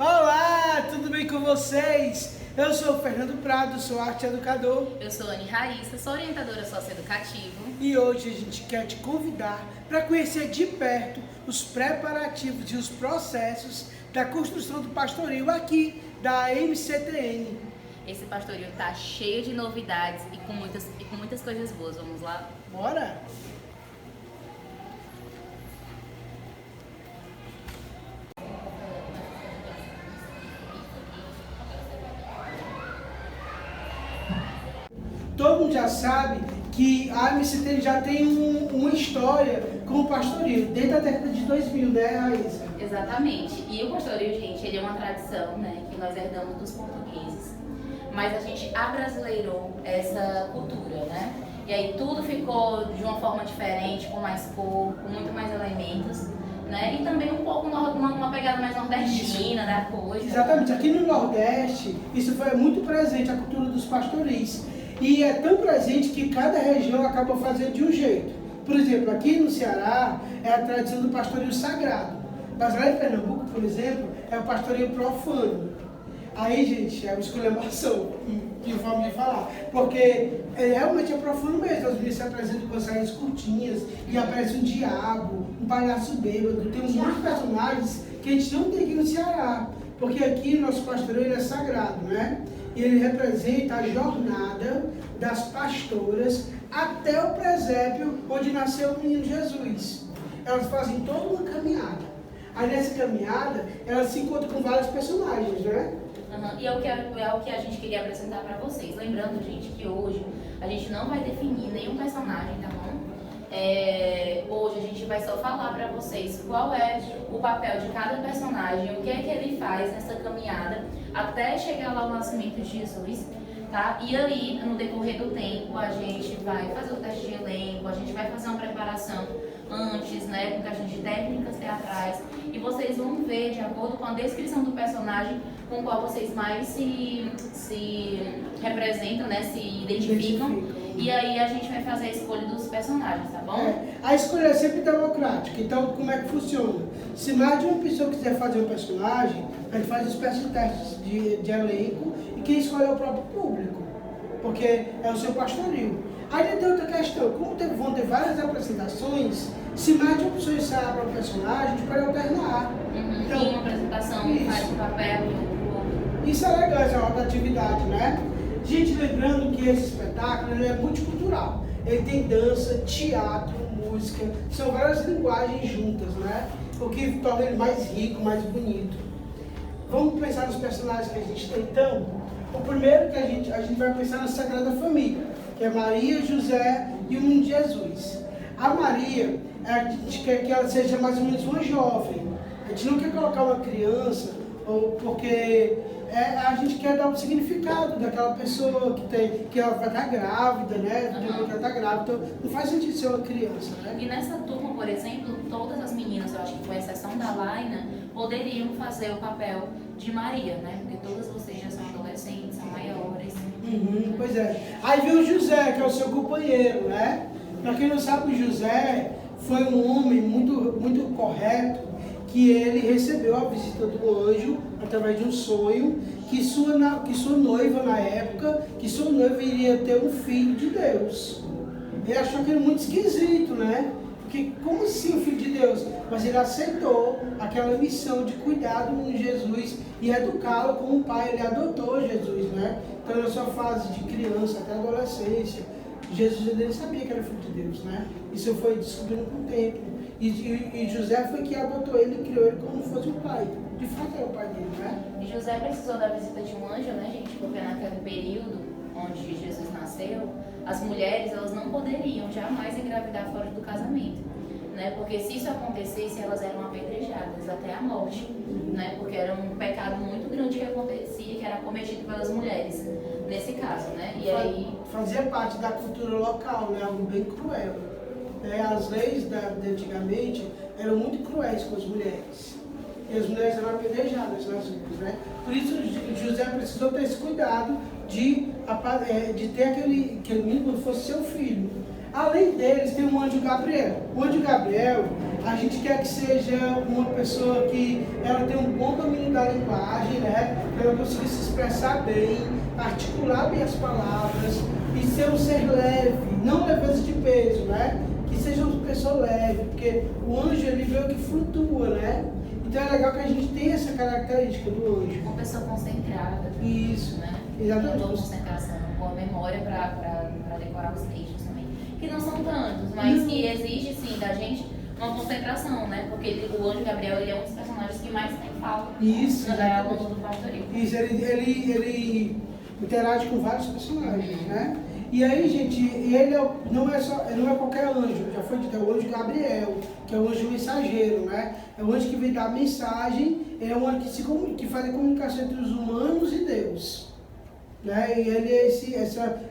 Olá, tudo bem com vocês? Eu sou o Fernando Prado, sou arte educador. Eu sou Anne Raíssa, sou orientadora socioeducativa. E hoje a gente quer te convidar para conhecer de perto os preparativos e os processos da construção do pastoril aqui da MCTN. Esse pastoril está cheio de novidades e com muitas coisas boas. Vamos lá? Bora! Todo mundo já sabe que a MCT já tem uma história com o pastoril, desde a década de 2000, né, Raíssa? Exatamente. E o pastoril, gente, ele é uma tradição, né, que nós herdamos dos portugueses. Mas a gente abrasileirou essa cultura, né? E aí tudo ficou de uma forma diferente, com mais cor, com muito mais elementos, né? E também um pouco uma pegada mais nordestina da coisa. Exatamente. Aqui no Nordeste, isso foi muito presente, a cultura dos pastoris. E é tão presente que cada região acaba fazendo de um jeito. Por exemplo, aqui no Ceará é a tradição do pastoril sagrado. Mas lá em Pernambuco, por exemplo, é o pastoril profano. Aí, gente, é uma esculhambação, de forma de falar. Porque realmente é profano mesmo. As meninas se apresentam com saias curtinhas e aparece um diabo, um palhaço bêbado. Tem muitos personagens que a gente não tem aqui no Ceará. Porque aqui o nosso pastoril ele é sagrado, né? E ele representa a jornada das pastoras até o presépio onde nasceu o menino Jesus. Elas fazem toda uma caminhada. Aí nessa caminhada, elas se encontram com vários personagens, né? E é o que a gente queria apresentar para vocês. Lembrando, gente, que hoje a gente não vai definir nenhum personagem, tá bom? Hoje a gente vai só falar para vocês qual é o papel de cada personagem, o que é que ele faz nessa caminhada até chegar lá ao nascimento de Jesus, tá? E aí, no decorrer do tempo, a gente vai fazer o teste de elenco, a gente vai fazer uma preparação antes, né, com questão de técnicas teatrais, e vocês vão ver, de acordo com a descrição do personagem, com o qual vocês mais se representam, né, se identificam. E aí a gente vai fazer a escolha dos personagens, tá bom? A escolha é sempre democrática. Então, como é que funciona? Se mais de uma pessoa quiser fazer um personagem, a gente faz uma espécie de testes de elenco e quem escolhe é o próprio público, porque é o seu pastoril. Aí tem outra questão, como vão ter várias apresentações, se mais de uma pessoa ensaiar para um personagem, a gente pode alternar. Então, uma apresentação faz um papel e outro. Isso é legal, essa rotatividade, né? Gente, lembrando que esse espetáculo ele é multicultural. Ele tem dança, teatro, música, são várias linguagens juntas, né? O que torna ele mais rico, mais bonito. Vamos pensar nos personagens que a gente tem, então? O primeiro que a gente vai pensar na Sagrada Família, que é Maria, José e o menino Jesus. A Maria, a gente quer que ela seja mais ou menos uma jovem. A gente não quer colocar uma criança, porque a gente quer dar um significado daquela pessoa que ela vai estar grávida, né? Que ela está grávida, então não faz sentido ser uma criança, né? E nessa turma, por exemplo, todas as meninas, eu acho que com exceção da Laina, poderiam fazer o papel de Maria, né? Porque todas vocês já são adolescentes, são maiores. Pois é. Aí vem o José, que é o seu companheiro, né? Para quem não sabe, o José foi um homem muito correto, que ele recebeu a visita do anjo através de um sonho, que sua noiva na época, que sua noiva iria ter um filho de Deus. Ele achou aquilo muito esquisito, né? Porque como assim o filho de Deus? Mas ele aceitou aquela missão de cuidar do menino Jesus e educá-lo como um pai. Ele adotou Jesus, né? Então na sua fase de criança até adolescência, Jesus ele sabia que era filho de Deus, né? Isso foi descobrindo com o tempo. E José foi que adotou ele e criou ele como se fosse um pai. De fato era o pai dele, né? E José precisou da visita de um anjo, né, gente? Porque naquele período onde Jesus nasceu, as mulheres elas não poderiam jamais engravidar fora do casamento, né? Porque se isso acontecesse, elas eram apedrejadas até a morte, né? Porque era um pecado muito grande que acontecia, que era cometido pelas mulheres, nesse caso, né? E aí fazia parte da cultura local, né? Algo bem cruel. As leis de antigamente eram muito cruéis com as mulheres. E as mulheres eram apedrejadas nas ruas, né? Por isso José precisou ter esse cuidado de ter aquele menino como se fosse seu filho. Além deles, tem o anjo Gabriel. O anjo Gabriel, a gente quer que seja uma pessoa que ela tem um bom domínio da linguagem, né? Que ela consiga se expressar bem, articular bem as palavras e ser um ser leve, não leveza de peso, né? Que seja uma pessoa leve, porque o anjo ele meio que flutua, né? Então é legal que a gente tenha essa característica do anjo. Uma pessoa concentrada. Isso, né? Exatamente. Uma boa concentração, uma boa memória para decorar os textos também. Que não são tantos, mas que exige sim da gente uma concentração, né? Porque o anjo Gabriel ele é um dos personagens que mais tem fala. Isso, ao longo do pastoril. Isso, ele interage com vários personagens, né? E aí, gente, ele não é qualquer anjo, já foi dito, é o anjo Gabriel, que é o anjo mensageiro, né? É o anjo que vem dar a mensagem, é o anjo que faz a comunicação entre os humanos e Deus. Né? E ele é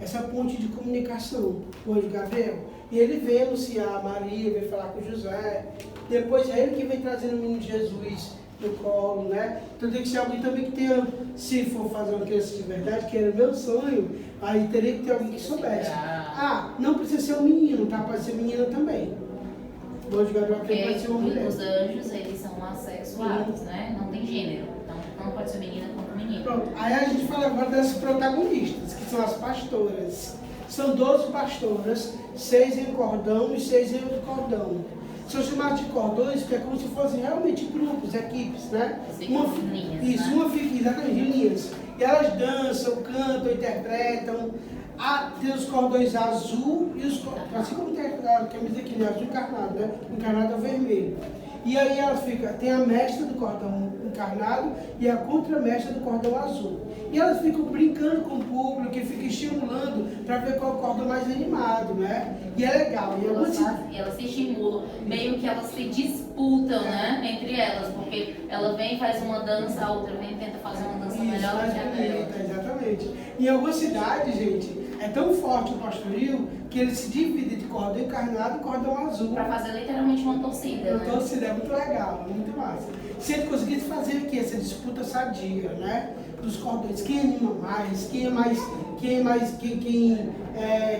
essa ponte de comunicação, o anjo Gabriel. E ele vem anunciar a Maria, vem falar com José. Depois é ele que vem trazendo o menino Jesus no colo, né? Então tem que ser alguém também que tenha, se for fazer uma criança de verdade, que era meu sonho, aí teria que ter alguém que soubesse. Ah, não precisa ser um menino, tá? Pode ser menina também. O anjo Gabriel pode ser uma mulher. Os anjos, eles são assexuados, né? Não tem gênero. Então, não pode ser menina quanto menino. Pronto, aí a gente fala agora das protagonistas, que são as pastoras. São 12 pastoras, 6 em cordão e 6 em outro cordão. São chamadas de cordões, que é como se fossem realmente grupos, equipes, né? Uma fica exatamente em linhas. E elas dançam, cantam, interpretam. Tem os cordões azul e os cordões, assim como tem a camisa aqui, né? Azul encarnado, né? Encarnado é o vermelho. E aí ela tem a mestra do cordão encarnado e a contramestra do cordão azul. E elas ficam brincando com o público e ficam estimulando para ver qual é o cordão mais animado, né? E é legal. E elas se estimulam, meio que elas se disputam, né? Entre elas, porque ela vem e faz uma dança, a outra vem e tenta fazer uma dança melhor do que a dela. Exatamente. Em algumas cidades, gente, é tão forte o pastoril que ele se divide de cordão encarnado e cordão azul. Para fazer literalmente uma torcida. Uma torcida, é muito legal, muito massa. Se ele conseguisse fazer aqui essa disputa sadia, né? Dos cordões, quem anima mais, quem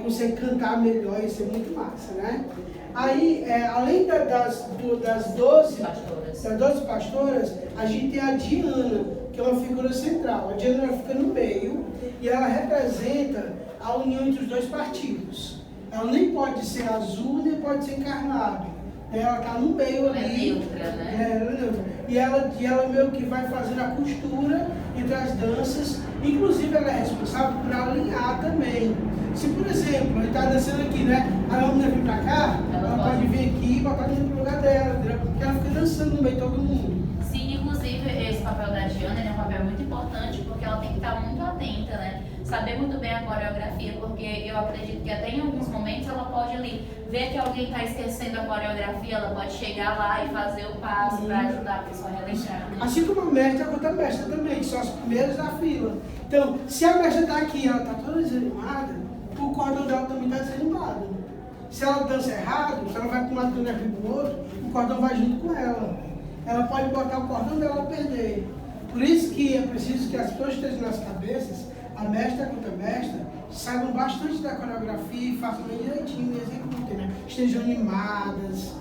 consegue cantar melhor, isso é muito massa, né? Aí, além das 12 pastoras, a gente tem a Diana, que é uma figura central. A Diana ela fica no meio e ela representa a união entre os dois partidos. Ela nem pode ser azul, nem pode ser encarnado. Ela está no meio ali. É neutra, né? Ela é neutra. E ela meio que vai fazendo a costura entre as danças. Inclusive, ela é responsável por alinhar também. Se, por exemplo, ele está dançando aqui, né? A aluna vem para cá, ela pode vir aqui e botar no lugar dela, entendeu? Porque ela fica dançando no meio de todo mundo. Sim, inclusive, esse papel da Diana é um papel muito importante, porque ela tem que estar muito atenta, né? Saber muito bem a coreografia, porque eu acredito que até em alguns momentos ela pode ali ver que alguém está esquecendo a coreografia, ela pode chegar lá e fazer o passo para ajudar a pessoa a relembrar. Né? Assim como a mestra, a outra mestra também, que são as primeiras da fila. Então, se a mestra está aqui e ela está toda desanimada, o cordão dela também está desanimado. Se ela dança errado, se ela vai para um lado e para o outro, o cordão vai junto com ela. Ela pode botar o cordão dela a perder. Por isso que é preciso que as pessoas estejam nas cabeças, a mestra e a contramestra, saibam bastante da coreografia e façam bem direitinho e executem, né? Estejam animadas.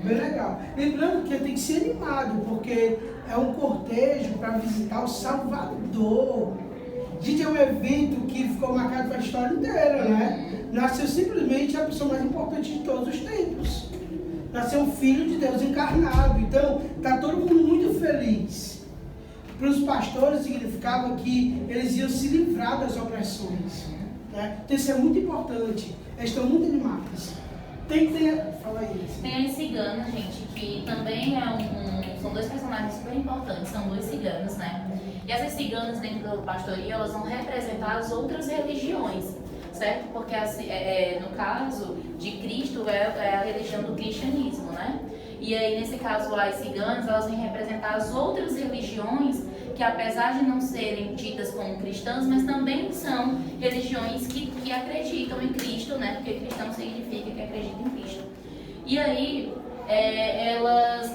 Bem legal. Lembrando que tem que ser animado, porque é um cortejo para visitar o Salvador. Gente, é um evento que ficou marcado para a história inteira, né? Nasceu simplesmente a pessoa mais importante de todos os tempos. Nasceu um filho de Deus encarnado. Então, está todo mundo muito feliz. Para os pastores significava que eles iam se livrar das opressões. Né? Então, isso é muito importante. Eles estão muito animados. Tem que ter... Fala aí. Assim. Tem as ciganas, gente, que também são dois personagens super importantes. São dois ciganos, né? E essas ciganas dentro do pastorio, elas vão representar as outras religiões, certo? Porque no caso de Cristo é a religião do cristianismo, né? E aí, nesse caso, as ciganas, elas vêm representar as outras religiões que, apesar de não serem tidas como cristãs, mas também são religiões que acreditam em Cristo, né? Porque cristão significa que acredita em Cristo. E aí,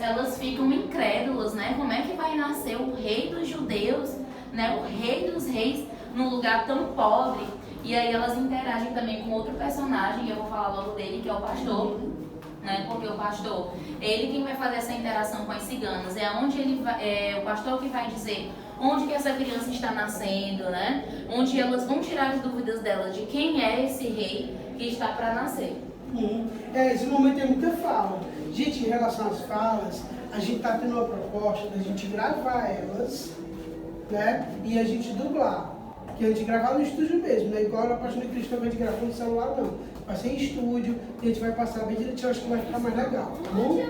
elas ficam incrédulas, né? Como é que vai nascer o rei dos judeus, né? O rei dos reis, num lugar tão pobre? E aí elas interagem também com outro personagem, e eu vou falar logo dele, que é o pastor, né? Porque o pastor, ele quem vai fazer essa interação com as ciganas, é onde ele vai, é o pastor que vai dizer onde que essa criança está nascendo, né? Onde elas vão tirar as dúvidas delas de quem é esse rei que está para nascer. Esse momento é muita fala. Gente, em relação às falas, a gente está tendo uma proposta da gente gravar elas, né? E a gente dublar. Que a gente gravar no estúdio mesmo, né? Igual a Paixão de Cristo também de gravar no celular, não. Vai ser em estúdio, e a gente vai passar bem direitinho, acho que vai ficar mais legal, tá bom? No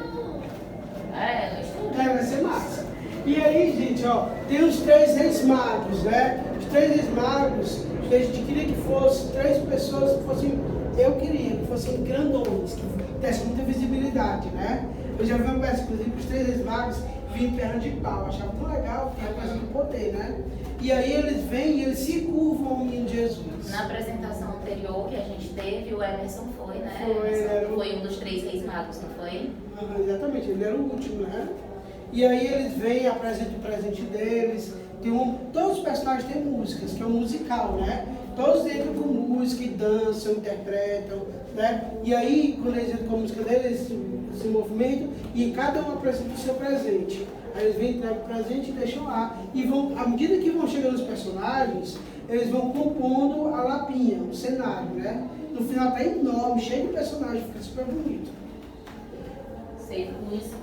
estúdio. Vai ser massa. E aí, gente, ó, tem os 3 reis magos, né? Os 3 reis magos, a gente queria que fossem 3 pessoas que fossem, eu queria que fossem grandões, que dessem muita visibilidade, né? Eu já vi uma peça, inclusive, os 3 reis magos vinham em perna de pau, achava tão legal, que representa o poder, né? E aí eles vêm e eles se curvam ao menino Jesus. Na apresentação anterior que a gente teve, o Emerson foi, né? Foi, foi um dos 3 reis magos, não foi? Exatamente, ele era o último, né? E aí eles vêm, apresentam o presente deles. Todos os personagens têm músicas, que é um musical, né? Todos entram com música e dançam, interpretam, né? E aí, quando eles entram com a música deles, eles se movimentam e cada um apresenta o seu presente. Aí eles vêm, entregam o presente e deixam lá. E vão, à medida que vão chegando os personagens, eles vão compondo a lapinha, o cenário, né? No final tá enorme, cheio de personagens, fica super bonito.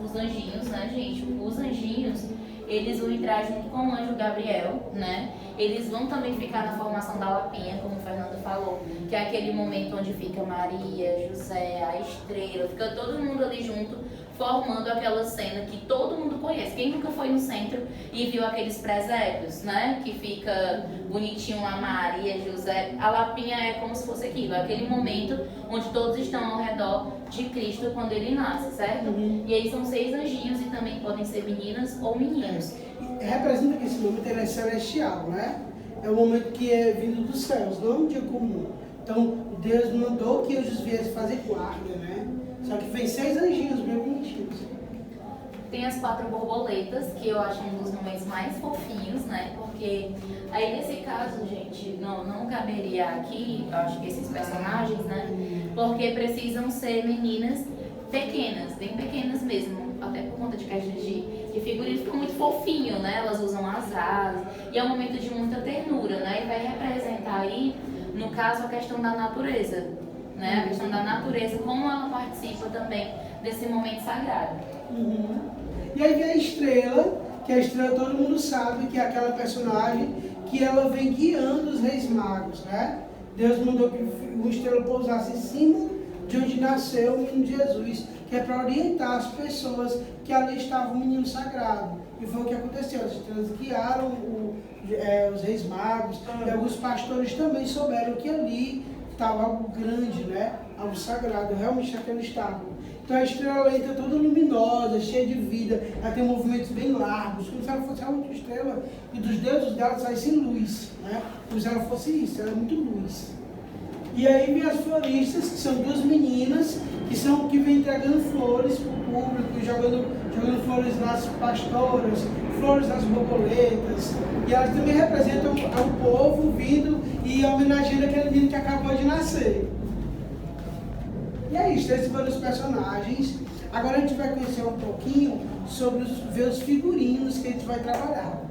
Os anjinhos, né, gente? Os anjinhos, eles vão entrar junto com o anjo Gabriel, né? Eles vão também ficar na formação da lapinha, como o Fernando falou, que é aquele momento onde fica Maria, José, a estrela, fica todo mundo ali junto, formando aquela cena que todo mundo conhece. Quem nunca foi no centro e viu aqueles presépios, né? Que fica bonitinho a Maria, José. A lapinha é como se fosse aquilo, aquele momento onde todos estão ao redor de Cristo quando ele nasce, certo? E aí são 6 anjinhos e também podem ser meninas ou meninos. Representa que esse momento ele é celestial, né? É um momento que é vindo dos céus, não é um dia comum. Então, Deus mandou que anjos viessem fazer guarda, né? Só que vem 6 anjinhos bem bonitinhos. Tem as 4 borboletas, que eu acho um dos momentos mais fofinhos, né? Porque aí nesse caso, gente, não caberia aqui, eu acho que esses personagens, né? Porque precisam ser meninas pequenas, bem pequenas mesmo. Até por conta de questões de figurino, fica muito fofinho, né? Elas usam as asas. E é um momento de muita ternura, né? E vai representar aí, no caso, a questão da natureza, né? A questão da natureza, como ela participa também desse momento sagrado. E aí vem a estrela, que a estrela todo mundo sabe que é aquela personagem que ela vem guiando os reis magos, né? Deus mandou que o estrela pousasse em cima de onde nasceu o menino Jesus, que é para orientar as pessoas que ali estava o menino sagrado. E foi o que aconteceu, as estrelas guiaram os reis magos, e alguns pastores também souberam que ali estava algo grande, né? Algo sagrado, realmente aquele estava. Então a estrela entra toda luminosa, cheia de vida, ela tem movimentos bem largos, como se ela fosse realmente uma estrela, e dos dedos dela saísse luz, né? Como se ela fosse isso, ela é muito luz. E aí vem as floristas, que são 2 meninas, que vêm entregando flores para o público, jogando flores nas pastoras, flores nas borboletas. E elas também representam o povo vindo e homenageando aquele menino que acabou de nascer. E é isso, esses foram os personagens. Agora a gente vai conhecer um pouquinho sobre ver os figurinos que a gente vai trabalhar.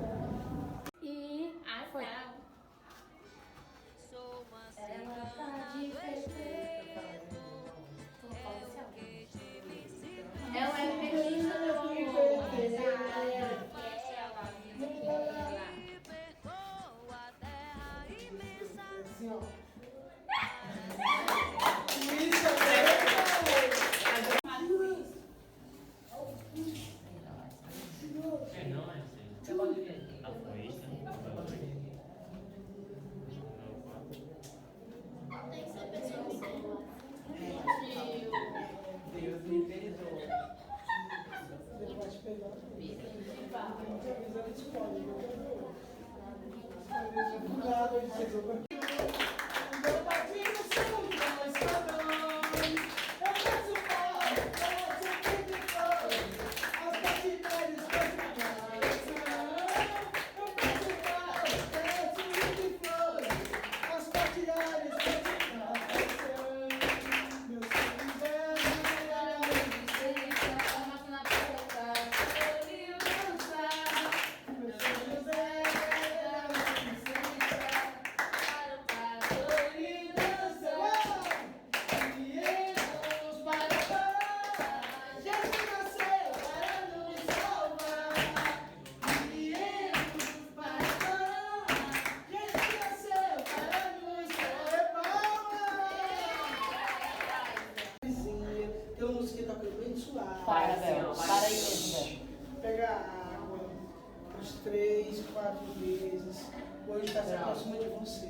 4 meses, hoje está se aproximando de você.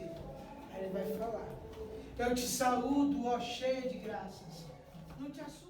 Aí ele vai falar: eu te saúdo, ó cheia de graças. Não te assuste.